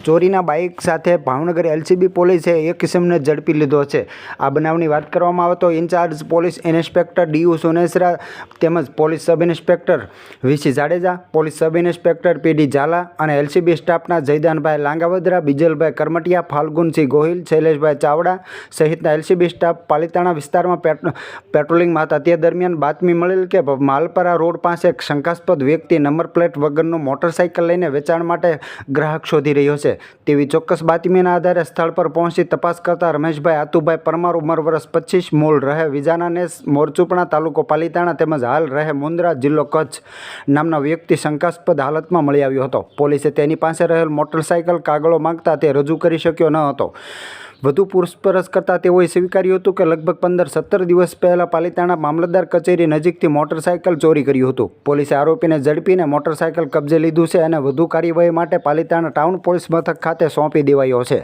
ચોરીના બાઇક સાથે ભાવનગર એલસીબી પોલીસે એક ઇસમને ઝડપી લીધો છે। આ બનાવની વાત કરવામાં આવે તો incharge police inspector DU Sonesara તેમજ police sub inspector VC Jadeja, police sub inspector PD Zala અને એલસીબી સ્ટાફના જયદાનભાઈ લાંગાવદરા, બીજલભાઈ કરમટિયા, ફાલ્ગુનસિંહ ગોહિલ, શૈલેષભાઈ ચાવડા સહિતના એલસીબી સ્ટાફ પાલિતાણા વિસ્તારમાં પેટ્રોલિંગમાં હતા। તે દરમિયાન બાતમી મળેલ કે માલપરા રોડ પાસે એક શંકાસ્પદ વ્યક્તિ નંબર પ્લેટ વગરનું મોટરસાઇકલ લઈને વેચાણ માટે ગ્રાહક શોધી રહ્યો છે તેવી ચોક્કસ બાતમીના આધારે સ્થળ પર પહોંચી તપાસ કરતા રમેશભાઈ આતુભાઈ પરમાર, ઉંમર વર્ષ 25, મૂળ રહે વિજાનાનેસ, મોરચુપણા, તાલુકો પાલિતાણા તેમજ હાલ રહે મુન્દ્રા, જિલ્લો કચ્છ નામના વ્યક્તિ શંકાસ્પદ હાલતમાં મળી આવ્યો હતો। પોલીસે તેની પાસે રહેલ મોટરસાઇકલ કાગળો માંગતા તે રજૂ કરી શક્યો ન હતો। વધુ પૂછપરછ કરતાં તેઓએ સ્વીકાર્યું હતું કે લગભગ 15-17 દિવસ પહેલાં પાલિતાણા મામલતદાર કચેરી નજીકથી મોટરસાઇકલ ચોરી કર્યું હતું। પોલીસે આરોપીને ઝડપીને મોટરસાઇકલ કબજે લીધું છે અને વધુ કાર્યવાહી માટે પાલિતાણા ટાઉન પોલીસ મથક ખાતે સોંપી દેવાયો છે।